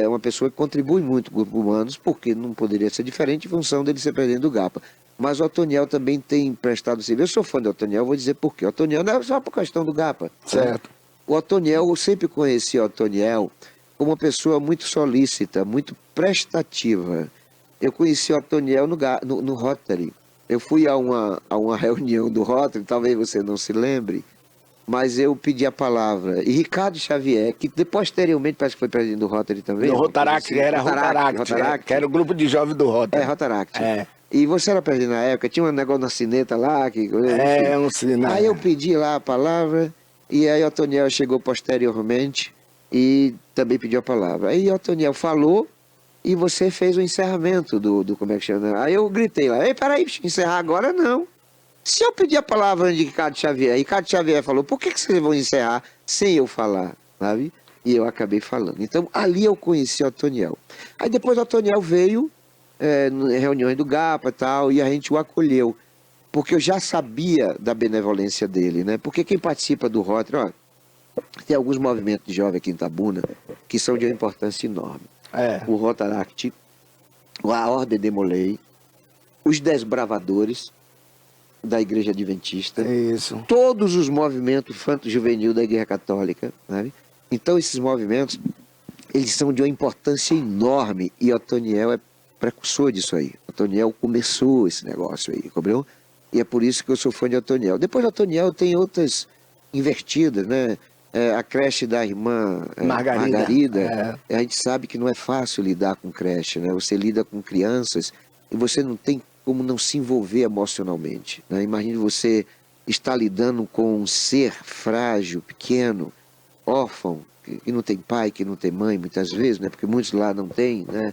uma pessoa que contribui muito com o Grupo Humanos, porque não poderia ser diferente em função dele ser presidente do GAPA. Mas o Otoniel também tem prestado serviço. Eu sou fã do Otoniel, vou dizer por quê. O Otoniel não é só por questão do GAPA. Certo. O Otoniel, eu sempre conheci o Otoniel como uma pessoa muito solícita, muito prestativa. Eu conheci o Otoniel no Rotary. Eu fui a uma reunião do Rotary, talvez você não se lembre, mas eu pedi a palavra. E Ricardo Xavier, que posteriormente parece que foi presidente do Rotary também. Do Rotaract, que era Rotaract, que era o grupo de jovens do Rotary. Rotaract. E você era presidente na época, tinha um negócio na cineta lá. Um sinal. Aí eu pedi lá a palavra, e aí o Otoniel chegou posteriormente e também pediu a palavra. Aí o Otoniel falou, e você fez o encerramento do como é que chama? Aí eu gritei lá, ei, peraí, encerrar agora não. Se eu pedir a palavra de Ricardo Xavier falou, por que vocês vão encerrar sem eu falar, sabe? E eu acabei falando. Então, ali eu conheci o Otoniel. Aí depois o Otoniel veio, em reuniões do GAPA e tal, e a gente o acolheu. Porque eu já sabia da benevolência dele, né? Porque quem participa do Rotary, tem alguns movimentos de jovem aqui em Itabuna que são de uma importância enorme. O Rotaract, a Ordem de Molay, os Desbravadores da Igreja Adventista, todos os movimentos infanto-juvenil da Igreja Católica, sabe? Então esses movimentos, eles são de uma importância enorme, e Otoniel é precursor disso aí. Otoniel começou esse negócio aí, entendeu? E é por isso que eu sou fã de Otoniel. Depois de Otoniel tem outras invertidas, né? A creche da irmã Margarida. A gente sabe que não é fácil lidar com creche, né? Você lida com crianças e você não tem como não se envolver emocionalmente, né? Imagine você estar lidando com um ser frágil, pequeno, órfão, que não tem pai, que não tem mãe, muitas vezes, né? Porque muitos lá não têm, né?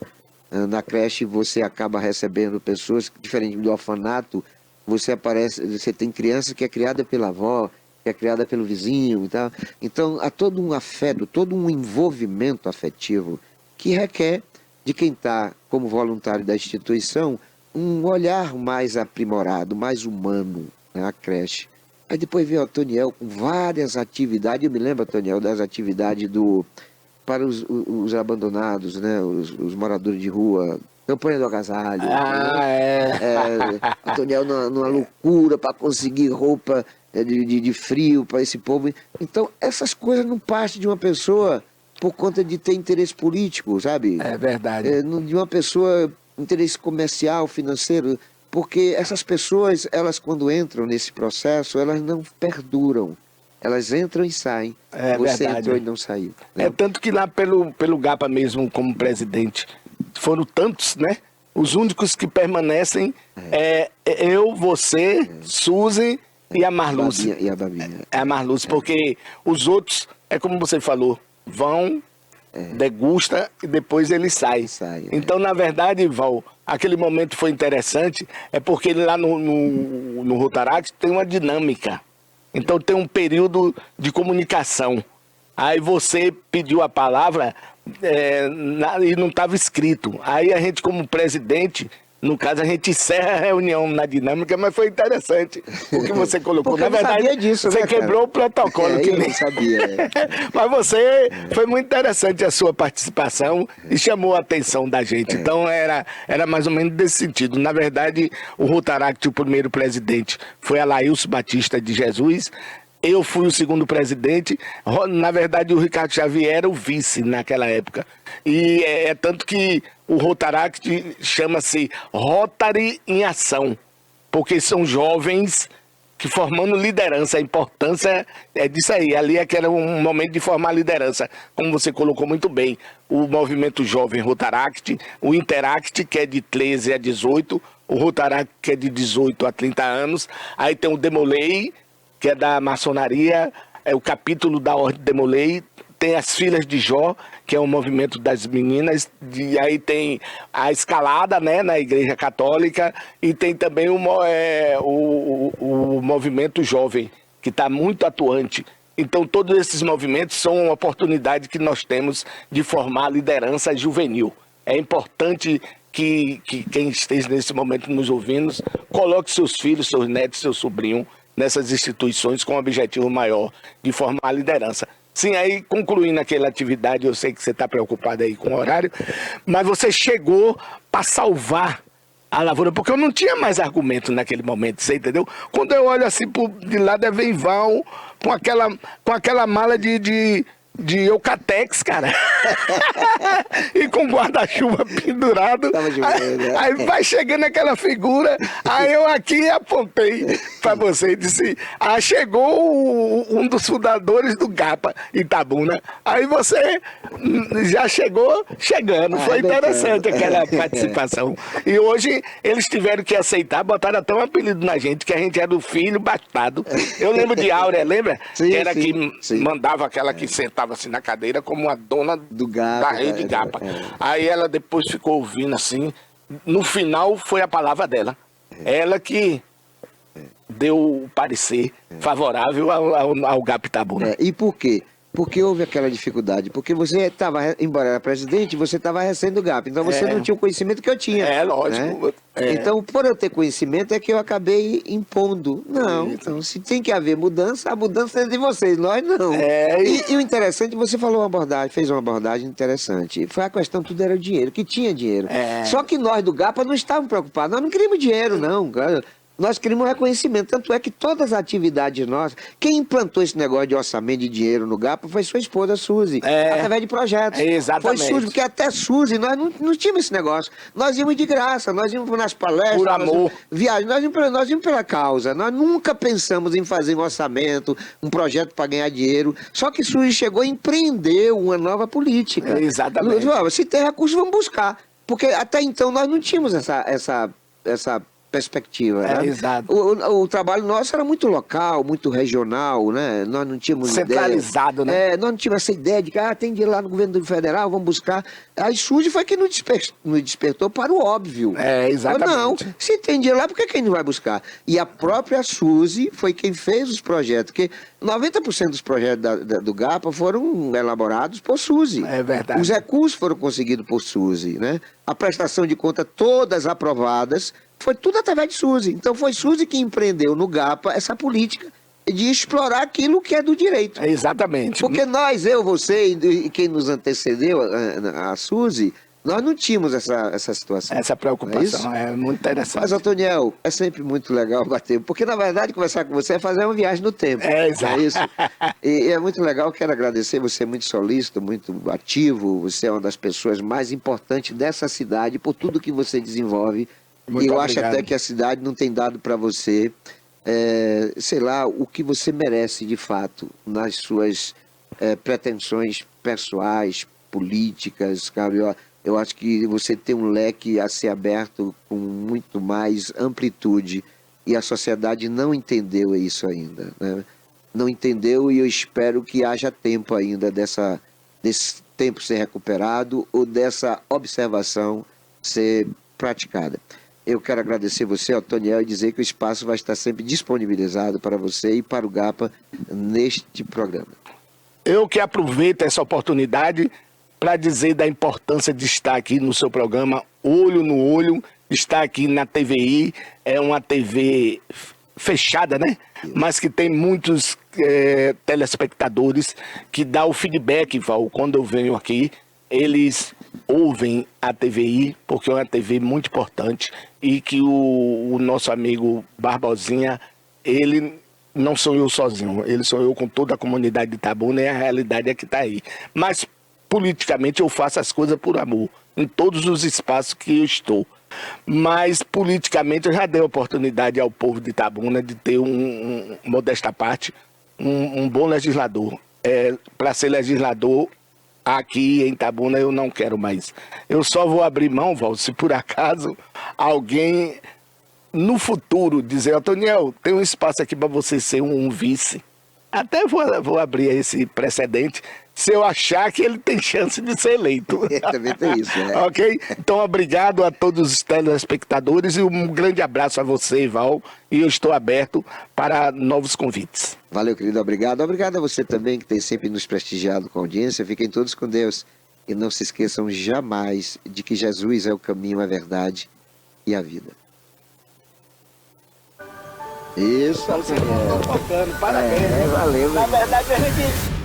Na creche você acaba recebendo pessoas, diferente do orfanato, você tem criança que é criada pela avó, que é criada pelo vizinho e tal. Então há todo um afeto, todo um envolvimento afetivo que requer de quem está como voluntário da instituição um olhar mais aprimorado, mais humano, né, a creche. Aí depois veio o Otoniel com várias atividades. Eu me lembro, Otoniel, das atividades para os abandonados, né, os moradores de rua, campanha do agasalho. Otoniel numa loucura para conseguir roupa de frio para esse povo. Então, essas coisas não partem de uma pessoa por conta de ter interesse político, sabe? É verdade. De uma pessoa, interesse comercial, financeiro, porque essas pessoas, elas quando entram nesse processo, elas não perduram. Elas entram e saem. Você verdade. Entrou e não saiu. Né? Tanto que lá pelo GAPA mesmo, como presidente, foram tantos, né? Os únicos que permanecem eu, você, Suzy e a Marluce. E a Babinha. A Marluce, porque os outros, como você falou, vão, degusta e depois ele sai. Então, na verdade, Val, aquele momento foi interessante, porque lá no Rotaract tem uma dinâmica. Então tem um período de comunicação. Aí você pediu a palavra e não estava escrito. Aí a gente, como presidente, no caso, a gente encerra a reunião na dinâmica, mas foi interessante o que você colocou. Porque na verdade, disso, você quebrou o protocolo. Eu não sabia. Mas foi muito interessante a sua participação e chamou a atenção da gente. Então, era mais ou menos desse sentido. Na verdade, o Rotaract, o primeiro presidente, foi Alailson Batista de Jesus. Eu fui o segundo presidente. Na verdade, o Ricardo Xavier era o vice naquela época. E é tanto que o Rotaract chama-se Rotary em Ação, porque são jovens que formando liderança. A importância é disso aí. Ali é que era um momento de formar liderança, como você colocou muito bem. O movimento jovem Rotaract, o Interact, que é de 13 a 18, o Rotaract, que é de 18 a 30 anos. Aí tem o Demolei, que é da maçonaria, é o capítulo da Ordem Demolei. Tem as Filhas de Jó, que é um movimento das meninas, aí tem a escalada, né, na Igreja Católica, e tem também o movimento jovem, que está muito atuante. Então, todos esses movimentos são uma oportunidade que nós temos de formar liderança juvenil. É importante que quem esteja nesse momento nos ouvindo, coloque seus filhos, seus netos, seu sobrinho nessas instituições com o objetivo maior de formar liderança. Sim, aí concluindo aquela atividade, eu sei que você está preocupado aí com o horário, mas você chegou para salvar a lavoura, porque eu não tinha mais argumento naquele momento, você entendeu? Quando eu olho assim de lado, é Veival com aquela mala de Eucatex, cara. E com guarda-chuva pendurado. Aí vai chegando aquela figura. Aí eu aqui apontei pra você e disse: chegou um dos fundadores do GAPA, Itabuna. Aí você já chegou chegando. Foi interessante aquela participação. E hoje eles tiveram que aceitar, botaram até um apelido na gente, que a gente era o filho bastardo. Eu lembro de Áurea, lembra? Sim, que era sim, que mandava aquela que sentava assim na cadeira como a dona da rede GAPA. Aí ela depois ficou ouvindo assim. No final foi a palavra dela. Ela que deu o parecer favorável ao GAPA Itabuna. E por quê? Porque houve aquela dificuldade. Porque você estava, embora era presidente, você estava recém do GAPA. Então você não tinha o conhecimento que eu tinha. É, lógico. Né? Então, por eu ter conhecimento, é que eu acabei impondo. Não, então, se tem que haver mudança, a mudança é de vocês, nós não. E o interessante, você falou fez uma abordagem interessante. Foi a questão, tudo era dinheiro, que tinha dinheiro. Só que nós do GAPA não estávamos preocupados. Nós não queríamos dinheiro, não. Nós queríamos reconhecimento, tanto é que todas as atividades nossas, quem implantou esse negócio de orçamento de dinheiro no GAPA foi sua esposa, Suzy, através de projetos. Exatamente. Foi Suzy, porque até Suzy, nós não tínhamos esse negócio. Nós íamos de graça, nós íamos nas palestras, por amor. Viagens, nós íamos pela causa. Nós nunca pensamos em fazer um orçamento, um projeto para ganhar dinheiro. Só que Suzy chegou e empreendeu uma nova política. Exatamente. Se tem recursos, vamos buscar. Porque até então nós não tínhamos essa perspectiva, né? Exato. O trabalho nosso era muito local, muito regional, né? Nós não tínhamos centralizado, ideia, né? nós não tínhamos essa ideia de que tem dinheiro lá no governo federal, vamos buscar. A Suzy foi quem nos despertou para o óbvio. Exatamente. Não, se tem dinheiro lá, por que quem não vai buscar? E a própria Suzy foi quem fez os projetos, porque 90% dos projetos do GAPA foram elaborados por Suzy. É verdade. Os recursos foram conseguidos por Suzy, né? A prestação de conta, todas aprovadas, foi tudo através de Suzy. Então foi Suzy que empreendeu no GAPA essa política de explorar aquilo que é do direito. Exatamente. Porque nós, eu, você e quem nos antecedeu, a Suzy, nós não tínhamos essa situação. Essa preocupação é muito interessante. Mas, Otoniel, é sempre muito legal bater, porque na verdade conversar com você é fazer uma viagem no tempo. Exato. É isso. E é muito legal, quero agradecer, você é muito solícito, muito ativo, você é uma das pessoas mais importantes dessa cidade por tudo que você desenvolve. Muito e eu obrigado. acho até que a cidade não tem dado para você, sei lá, o que você merece de fato nas suas pretensões pessoais, políticas, cara. Eu acho que você tem um leque a ser aberto com muito mais amplitude e a sociedade não entendeu isso ainda, né? Não entendeu e eu espero que haja tempo ainda desse tempo ser recuperado ou dessa observação ser praticada. Eu quero agradecer você, Otoniel, e dizer que o espaço vai estar sempre disponibilizado para você e para o GAPA neste programa. Eu que aproveito essa oportunidade para dizer da importância de estar aqui no seu programa, Olho no Olho, estar aqui na TVI, é uma TV fechada, né? Mas que tem muitos telespectadores que dá o feedback, Val, quando eu venho aqui, eles ouvem a TVI, porque é uma TV muito importante, e que o nosso amigo Barbosinha, ele não sou eu sozinho, ele sou eu com toda a comunidade de Itabuna e a realidade é que está aí. Mas politicamente eu faço as coisas por amor, em todos os espaços que eu estou. Mas politicamente eu já dei oportunidade ao povo de Itabuna de ter modesta parte, um bom legislador. Para ser legislador aqui em Itabuna eu não quero mais. Eu só vou abrir mão, Val, se por acaso alguém no futuro dizer, Otoniel, tem um espaço aqui para você ser um vice. Até vou abrir esse precedente se eu achar que ele tem chance de ser eleito. Também tem isso, né? Ok? Então, obrigado a todos os telespectadores e um grande abraço a você, Val. E eu estou aberto para novos convites. Valeu, querido. Obrigado. Obrigado a você também que tem sempre nos prestigiado com a audiência. Fiquem todos com Deus. E não se esqueçam jamais de que Jesus é o caminho, a verdade e a vida. Isso, Tocando, parabéns. Valeu. Na verdade, a gente